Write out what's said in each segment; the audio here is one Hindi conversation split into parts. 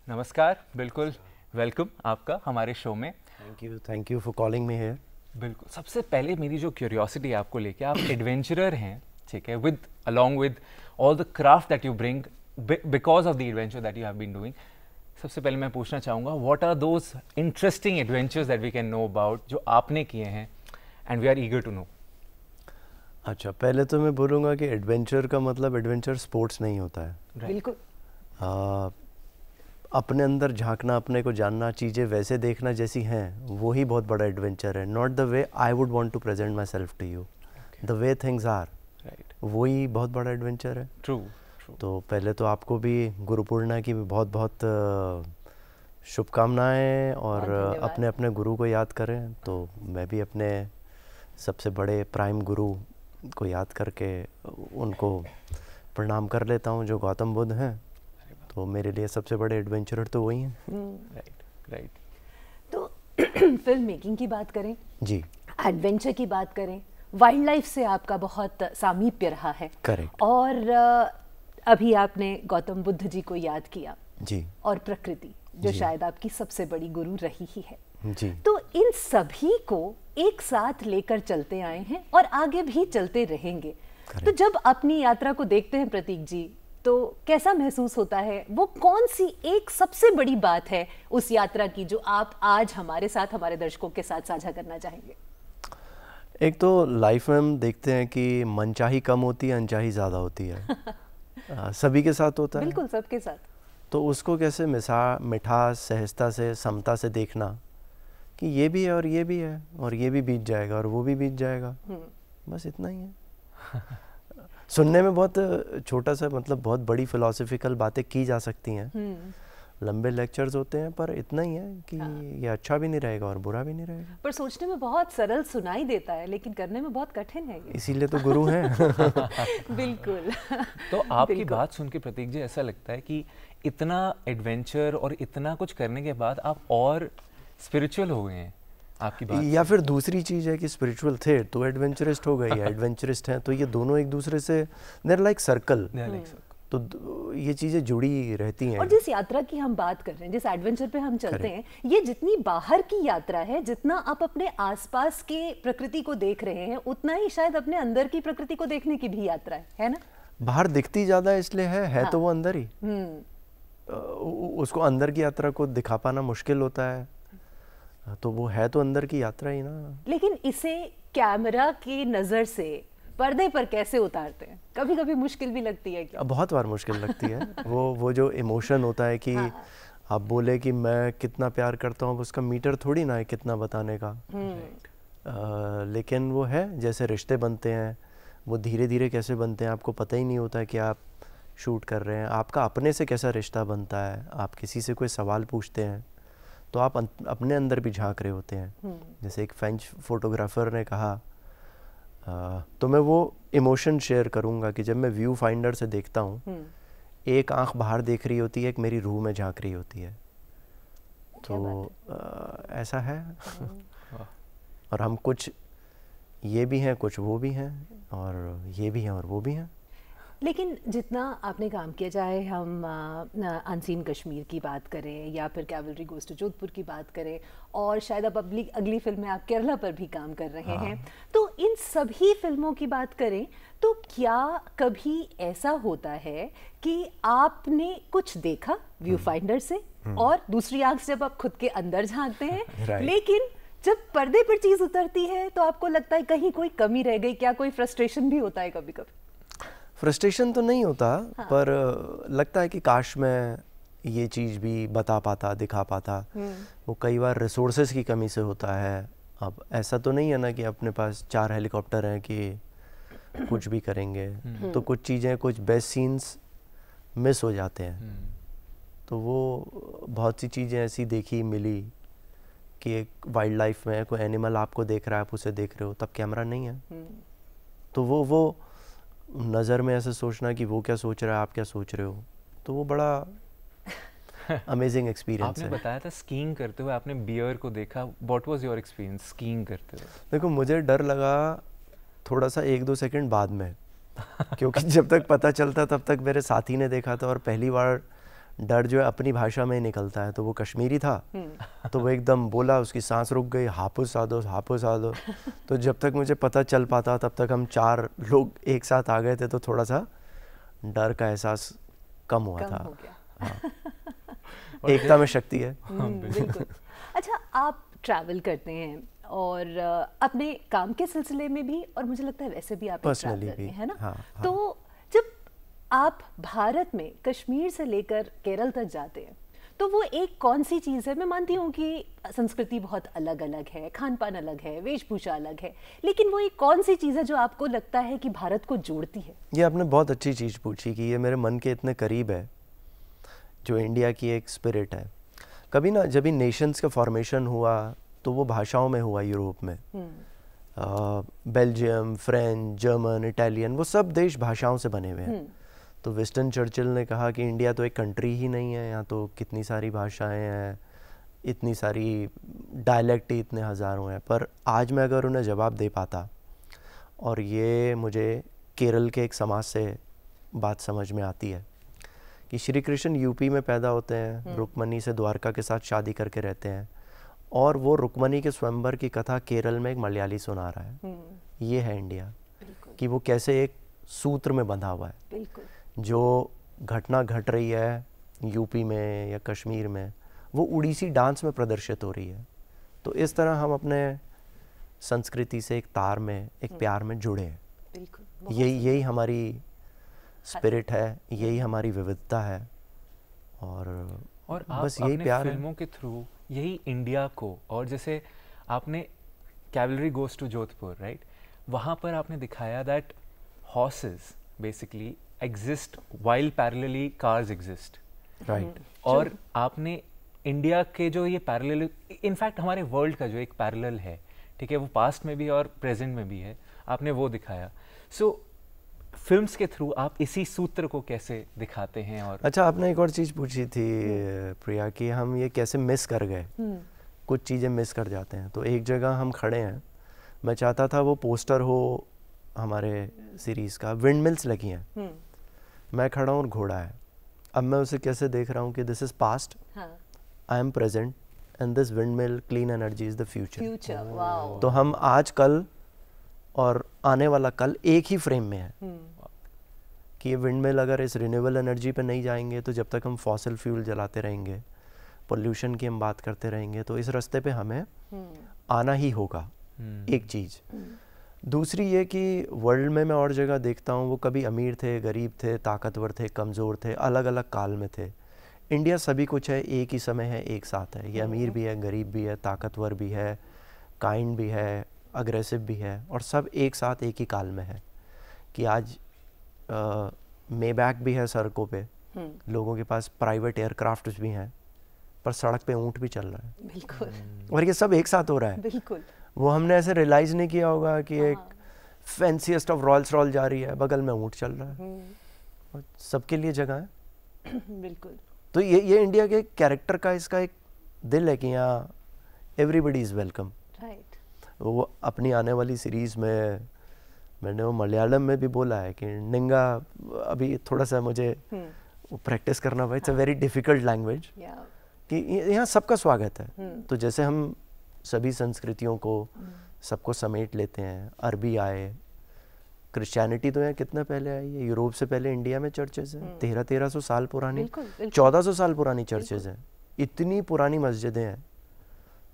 नमस्कार, बिल्कुल वेलकम आपका हमारे शो में। Thank you for calling me here. बिल्कुल, सबसे पहले मेरी जो क्यूरियोसिटी आपको लेके, आप एडवेंचरर हैं, ठीक है, with along with all the craft that you bring because of the adventure that you have been doing. सबसे पहले मैं पूछना चाहूँगा, what are those interesting adventures that we can know about जो आपने किए हैं and we are eager to know. अच्छा, पहले तो मैं बोलूँगा कि एडवेंचर का मतलब एडवेंचर स्पोर्ट्स नहीं होता है। बिल्कुल। अपने अंदर झांकना, अपने को जानना, चीज़ें वैसे देखना जैसी हैं, वो ही बहुत बड़ा एडवेंचर है। Not the way I would want to present myself to you, the way things are, right, वो ही बहुत बड़ा एडवेंचर है। ट्रू। तो पहले तो आपको भी गुरु पूर्णिमा की भी बहुत बहुत शुभकामनाएं, और अपने अपने गुरु को याद करें। तो मैं भी अपने सबसे बड़े प्राइम गुरु को याद करके उनको प्रणाम कर लेता हूँ, जो गौतम बुद्ध हैं। तो मेरे लिए सबसे बड़े एडवेंचरर तो वही हैं। Right, right. तो फिल्म मेकिंग की बात करें जी, एडवेंचर की बात करें, वाइल्ड लाइफ से आपका बहुत सामीप्य रहा है। करेक्ट। और अभी आपने गौतम बुद्ध जी को याद किया जी, और प्रकृति जो शायद आपकी सबसे बड़ी गुरु रही ही है। जी। तो इन सभी को एक साथ लेकर चलते आए हैं और आगे भी चलते रहेंगे। तो जब अपनी यात्रा को देखते हैं प्रतीक जी, तो कैसा महसूस होता है? वो कौन सी एक सबसे बड़ी बात है उस यात्रा की जो आप आज हमारे साथ, हमारे दर्शकों के साथ साझा करना चाहेंगे? एक तो लाइफ में हम देखते हैं कि मनचाही कम होती है, अनचाही ज़्यादा होती है। सभी के साथ होता है। बिल्कुल, सबके साथ। तो उसको कैसे मिठास, सहजता से, समता से देखना कि ये भी है और ये भी है, और ये भी बीत जाएगा और वो भी बीत जाएगा, बस इतना ही है। सुनने में बहुत छोटा सा, मतलब बहुत बड़ी फिलोसफिकल बातें की जा सकती हैं, लंबे लेक्चर्स होते हैं, पर इतना ही है कि ये अच्छा भी नहीं रहेगा और बुरा भी नहीं रहेगा। पर सोचने में बहुत सरल सुनाई देता है, लेकिन करने में बहुत कठिन है ये। इसीलिए तो गुरु हैं। बिल्कुल। तो आपकी बात सुन के प्रतीक जी ऐसा लगता है कि इतना एडवेंचर और इतना कुछ करने के बाद आप और स्पिरिचुअल हो गए हैं आपकी बात, या फिर दूसरी चीज़ है कि स्पिरिचुअल थे तो एडवेंचरिस्ट हो गए, या एडवेंचरिस्ट हैं तो ये दोनों एक दूसरे से, देयर लाइक सर्कल। तो ये चीज़ें जुड़ी रहती हैं। और जिस यात्रा की हम बात कर रहे हैं, जिस एडवेंचर पे हम चलते हैं, ये जितनी बाहर की यात्रा है, जितना आप अपने आसपास के प्रकृति को देख रहे हैं, उतना ही शायद अपने अंदर की प्रकृति को देखने की भी यात्रा है ना? बाहर दिखती ज़्यादा इसलिए है तो वो अंदर ही। उसको अंदर की यात्रा को दिखा पाना मुश्किल होता है, तो वो है तो अंदर की यात्रा ही ना। लेकिन इसे कैमरा की नज़र से पर्दे पर कैसे उतारते हैं? कभी कभी मुश्किल भी लगती है क्या? बहुत बार मुश्किल लगती है। वो जो इमोशन होता है कि आप बोले कि मैं कितना प्यार करता हूँ, उसका मीटर थोड़ी ना है कितना बताने का। लेकिन वो है, जैसे रिश्ते बनते हैं, वो धीरे धीरे कैसे बनते हैं आपको पता ही नहीं होता है कि आप शूट कर रहे हैं। आपका अपने से कैसा रिश्ता बनता है, आप किसी से कोई सवाल पूछते हैं तो आप अपने अंदर भी झांक रहे होते हैं। जैसे एक फ्रेंच फोटोग्राफर ने कहा, तो मैं वो इमोशन शेयर करूँगा कि जब मैं व्यू फाइंडर से देखता हूँ, एक आंख बाहर देख रही होती है, एक मेरी रूह में झांक रही होती है। तो ऐसा है। और हम कुछ ये भी हैं, कुछ वो भी हैं, और ये भी हैं और वो भी हैं। लेकिन जितना आपने काम किया, चाहे हम अनसीन कश्मीर की बात करें या फिर कैवलरी गोज़ टू जोधपुर की बात करें, और शायद अब अगली फिल्म में आप केरला पर भी काम कर रहे हैं, तो इन सभी फिल्मों की बात करें तो क्या कभी ऐसा होता है कि आपने कुछ देखा व्यू फाइंडर से और दूसरी आंख से जब आप खुद के अंदर झांकते हैं, लेकिन जब पर्दे पर चीज़ उतरती है तो आपको लगता है कहीं कोई कमी रह गई? क्या कोई फ्रस्ट्रेशन भी होता है कभी कभी? फ्रस्ट्रेशन तो नहीं होता, पर लगता है कि काश मैं ये चीज़ भी बता पाता, दिखा पाता। वो कई बार रिसोर्सेज की कमी से होता है। अब ऐसा तो नहीं है ना कि अपने पास 4 हेलीकॉप्टर हैं कि कुछ भी करेंगे। तो कुछ चीज़ें, कुछ बेस्ट सीन्स मिस हो जाते हैं। तो वो बहुत सी चीज़ें ऐसी देखी मिली कि एक वाइल्ड लाइफ में कोई एनिमल आपको देख रहा है, आप उसे देख रहे हो, तब कैमरा नहीं है। तो वो नज़र में ऐसे सोचना कि वो क्या सोच रहा है, आप क्या सोच रहे हो, तो वो बड़ा अमेजिंग एक्सपीरियंस है। आपने बताया था स्कीइंग करते हुए आपने बियर को देखा, what was your experience skiing करते हुए? देखो, मुझे डर लगा थोड़ा सा 1-2 सेकंड बाद में, क्योंकि जब तक पता चलता तब तक मेरे साथी ने देखा था, और पहली बार डर जो है अपनी भाषा में ही निकलता है, तो वो कश्मीरी था तो वो एकदम बोला, उसकी सांस रुक गई, हापुस आदो हापुस आदो। तो जब तक मुझे पता चल पाता तब तक हम 4 लोग एक साथ आ गए थे, तो थोड़ा सा डर का एहसास कम हुआ था। हो गया। हाँ। एकता में शक्ति है। बिल्कुल। अच्छा, आप ट्रैवल करते हैं और अपने काम के सिलसिले में भी, और मुझे लगता है वैसे भी आप एक ट्रैवलर हैं, है ना? हाँ, हाँ। तो जब आप भारत में कश्मीर से लेकर केरल तक जाते हैं तो वो एक कौन सी चीज़ है? मैं मानती हूँ कि संस्कृति बहुत अलग अलग है, खान पान अलग है, वेशभूषा अलग है, लेकिन वो एक कौन सी चीज़ है जो आपको लगता है कि भारत को जोड़ती है? ये आपने बहुत अच्छी चीज़ पूछी कि ये मेरे मन के इतने करीब है, जो इंडिया की एक स्पिरिट है। कभी ना जब भी नेशंस का फॉर्मेशन हुआ तो वो भाषाओं में हुआ, यूरोप में बेल्जियम, फ्रेंच, जर्मन, इटालियन, वो सब देश भाषाओं से बने हुए हैं। तो विंस्टन चर्चिल ने कहा कि इंडिया तो एक कंट्री ही नहीं है, यहाँ तो कितनी सारी भाषाएं हैं, इतनी सारी डायलेक्ट ही इतने हज़ारों हैं। पर आज मैं अगर उन्हें जवाब दे पाता, और ये मुझे केरल के एक समाज से बात समझ में आती है कि श्री कृष्ण यूपी में पैदा होते हैं, रुक्मणी से द्वारका के साथ शादी करके रहते हैं, और वो रुक्मणी के स्वयंवर की कथा केरल में एक मलयाली सुना रहा है। ये है इंडिया, कि वो कैसे एक सूत्र में बंधा हुआ है। जो घटना घट रही है यूपी में या कश्मीर में, वो उड़ीसी डांस में प्रदर्शित हो रही है। तो इस तरह हम अपने संस्कृति से एक तार में, एक प्यार में जुड़े हैं। यही हमारी स्पिरिट है, यही हमारी विविधता है, और आप बस यही प्यार है। फिल्मों के थ्रू यही इंडिया को, और जैसे आपने cavalry goes to Jodhpur, right, वहाँ पर आपने दिखाया that horses basically exist while parallelly cars exist, right. और आपने इंडिया के जो ये पैरेलल, इनफैक्ट हमारे वर्ल्ड का जो एक पैरेलल है, ठीक है, वो पास्ट में भी और प्रेजेंट में भी है, आपने वो दिखाया। सो फिल्म्स के थ्रू आप इसी सूत्र को कैसे दिखाते हैं? और अच्छा, आपने एक और चीज़ पूछी थी प्रिया, कि हम ये कैसे मिस कर गए, कुछ चीज़ें मिस कर जाते हैं। तो एक जगह हम खड़े हैं, मैं चाहता था वो पोस्टर हो हमारे सीरीज़ का, विंड मिल्स लगी हैं, मैं खड़ा हूँ और घोड़ा है। अब मैं उसे कैसे देख रहा हूँ कि this is past, I am present, and this wind mill clean energy is the future. तो हम आज, कल और आने वाला कल एक ही फ्रेम में है। कि ये विंड मिल अगर इस रिन्यूएबल एनर्जी पे नहीं जाएंगे, तो जब तक हम फॉसिल फ्यूल जलाते रहेंगे, पोल्यूशन की हम बात करते रहेंगे, तो इस रास्ते पे हमें आना ही होगा। एक चीज़। दूसरी ये कि वर्ल्ड में मैं और जगह देखता हूँ, वो कभी अमीर थे, गरीब थे, ताकतवर थे, कमज़ोर थे, अलग अलग काल में थे। इंडिया सभी कुछ है, एक ही समय है, एक साथ है। ये अमीर भी है, गरीब भी है, ताकतवर भी है, काइंड भी है, अग्रेसिव भी है, और सब एक साथ एक ही काल में है। कि आज मेबैक भी है सड़कों पे, लोगों के पास प्राइवेट एयरक्राफ्ट भी हैं, पर सड़क पे ऊंट भी चल रहा है। बिल्कुल। और ये सब एक साथ हो रहा है। बिल्कुल। वो हमने ऐसे रियलाइज नहीं किया होगा कि एक फैंसीएस्ट ऑफ रॉयल्स रॉयल जा रही है, बगल में ऊंट चल रहा है, और सबके लिए जगह है। बिल्कुल। तो ये इंडिया के कैरेक्टर का, इसका एक दिल है कि यहाँ एवरीबडी इज़ वेलकम। राइट। वो अपनी आने वाली सीरीज़ में मैंने वो मलयालम में भी बोला है कि निंगा, अभी थोड़ा सा मुझे प्रैक्टिस करना भाई, it's a very difficult language, कि यहाँ सबका स्वागत है। तो जैसे हम सभी संस्कृतियों को, सबको समेट लेते हैं। अरबी आए, क्रिश्चियनिटी तो यहाँ कितना पहले आई है, यूरोप से पहले इंडिया में चर्चेज हैं, 1300 साल पुरानी, 1400 साल पुरानी चर्चेज हैं, इतनी पुरानी मस्जिदें हैं।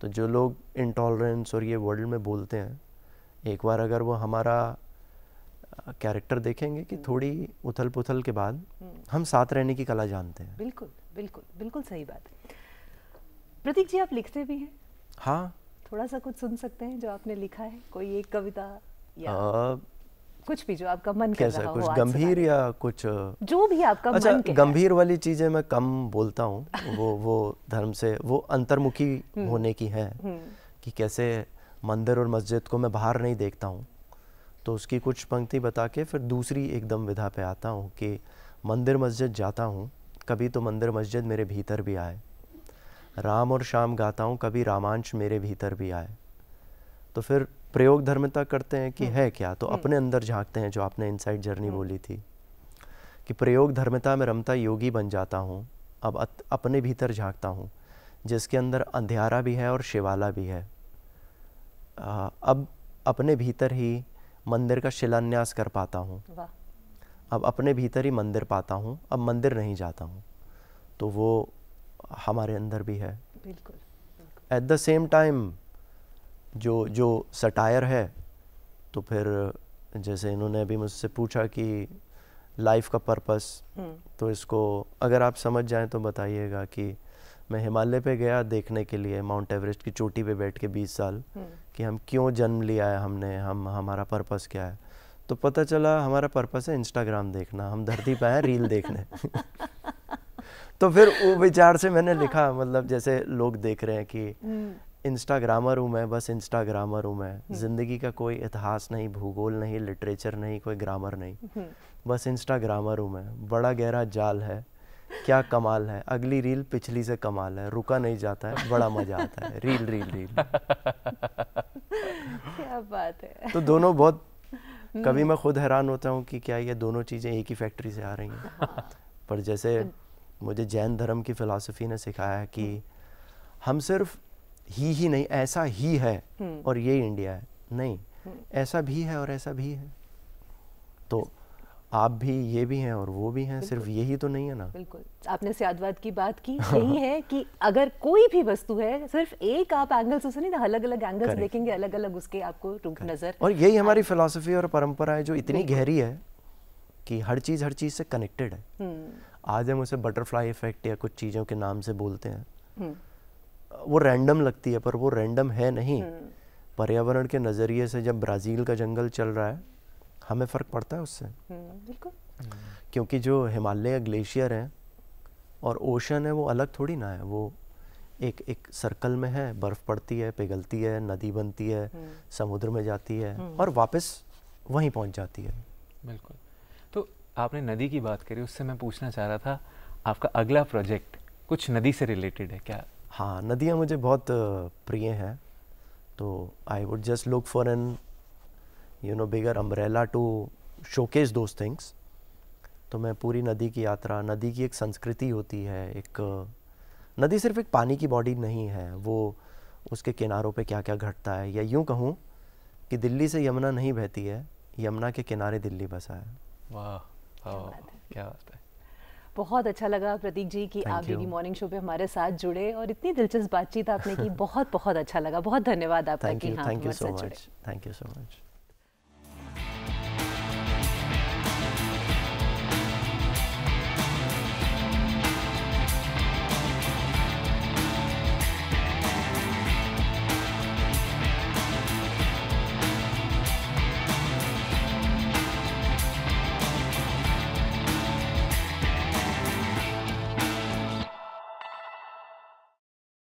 तो जो लोग इंटॉलरेंस और ये वर्ल्ड में बोलते हैं, एक बार अगर वो हमारा कैरेक्टर देखेंगे कि थोड़ी उथल पुथल के बाद हम साथ रहने की कला जानते हैं। बिल्कुल बिल्कुल बिल्कुल सही बात। प्रतीक जी, आप लिखते भी हैं? हाँ, थोड़ा सा कुछ सुन सकते हैं जो आपने लिखा है, कोई एक कविता या कुछ भी जो आपका मन कर रहा हो? कुछ गंभीर या कुछ जो भी आपका मन अच्छा, गंभीर वाली चीजें मैं कम बोलता हूँ। वो धर्म से, वो अंतर्मुखी होने की है, कि कैसे मंदिर और मस्जिद को मैं बाहर नहीं देखता हूँ। तो उसकी कुछ पंक्ति बता के फिर दूसरी एकदम विधा पे आता हूँ कि मंदिर मस्जिद जाता हूँ, कभी तो मंदिर मस्जिद मेरे भीतर भी आए, राम और शाम गाता हूँ, कभी रामांश मेरे भीतर भी आए। तो फिर प्रयोग धर्मिता करते हैं कि है क्या, तो अपने अंदर झांकते हैं, जो आपने इनसाइड जर्नी बोली थी, कि प्रयोग धर्मिता में रमता योगी बन जाता हूँ, अपने भीतर झांकता हूँ, जिसके अंदर अंधियारा भी है और शिवाला भी है। अब अपने भीतर ही मंदिर का शिलान्यास कर पाता हूँ। अब अपने भीतर ही मंदिर पाता हूँ, अब मंदिर नहीं जाता हूँ। तो वो हमारे अंदर भी है। बिल्कुल। एट द सेम टाइम जो सटायर है, तो फिर जैसे इन्होंने अभी मुझसे पूछा कि लाइफ का पर्पस, तो इसको अगर आप समझ जाएं तो बताइएगा कि मैं हिमालय पे गया देखने के लिए, माउंट एवरेस्ट की चोटी पे बैठ के 20 साल, कि हम क्यों जन्म लिया है हमने, हमारा पर्पस क्या है। तो पता चला हमारा पर्पस है इंस्टाग्राम देखना, हम धरती पे आए रील देखने। तो फिर वो विचार से मैंने लिखा, मतलब जैसे लोग देख रहे हैं कि इंस्टाग्रामर हूँ मैं, बस इंस्टाग्रामर हूँ मैं, ज़िंदगी का कोई इतिहास नहीं, भूगोल नहीं, लिटरेचर नहीं, कोई ग्रामर नहीं, बस इंस्टाग्रामर हूँ मैं। बड़ा गहरा जाल है, क्या कमाल है, अगली रील पिछली से कमाल है, रुका नहीं जाता है, बड़ा मज़ा आता है, रील रील रील। क्या बात है। तो दोनों बहुत, कभी मैं खुद हैरान होता हूँ कि क्या ये दोनों चीज़ें एक ही फैक्ट्री से आ रही हैं। हाँ। पर जैसे मुझे जैन धर्म की फ़िलासफ़ी ने सिखाया है कि हम सिर्फ ही नहीं, ऐसा ही है और ये इंडिया है, नहीं, ऐसा भी है और ऐसा भी है। तो आप भी, ये भी हैं और वो भी हैं, सिर्फ यही तो नहीं है ना। बिल्कुल, आपने स्यादवाद की बात की। यही है कि अगर कोई भी वस्तु है, सिर्फ एक आप एंगल से नहीं, अलग अलग एंगल्स देखेंगे, अलग अलग उसके आपको रूप नजर। और यही हमारी फिलॉसफी और परंपरा है, जो इतनी गहरी है कि हर चीज़ से कनेक्टेड है। आज हम उसे बटरफ्लाई इफेक्ट या कुछ चीज़ों के नाम से बोलते हैं, वो रैंडम लगती है, पर वो रैंडम है नहीं। पर्यावरण के नज़रिए से जब ब्राज़ील का जंगल चल रहा है, हमें फ़र्क पड़ता है उससे। बिल्कुल। क्योंकि जो हिमालय ग्लेशियर हैं और ओशन है, वो अलग थोड़ी ना है, वो एक सर्कल में है, बर्फ़ पड़ती है, पिघलती है, नदी बनती है, समुद्र में जाती है और वापस वहीं पहुंच जाती है। बिल्कुल। तो आपने नदी की बात करी, उससे मैं पूछना चाह रहा था, आपका अगला प्रोजेक्ट कुछ नदी से रिलेटेड है क्या? हाँ, नदियाँ मुझे बहुत प्रिय हैं, तो I would just look for an bigger umbrella to showcase those things. तो मैं पूरी नदी की यात्रा, नदी की एक संस्कृति होती है, एक नदी सिर्फ एक पानी की बॉडी नहीं है, वो उसके किनारों पे क्या क्या घटता है, या यूँ कहूँ कि दिल्ली से यमुना नहीं बहती है, यमुना के किनारे दिल्ली बसा है। वाह, क्या बात है। बहुत अच्छा लगा प्रतीक जी कि आप डीडी मॉर्निंग शो पे हमारे साथ जुड़े और इतनी दिलचस्प बातचीत आपने की। बहुत बहुत अच्छा लगा। बहुत धन्यवाद आपका कि हाँ, थैंक यू सो मच।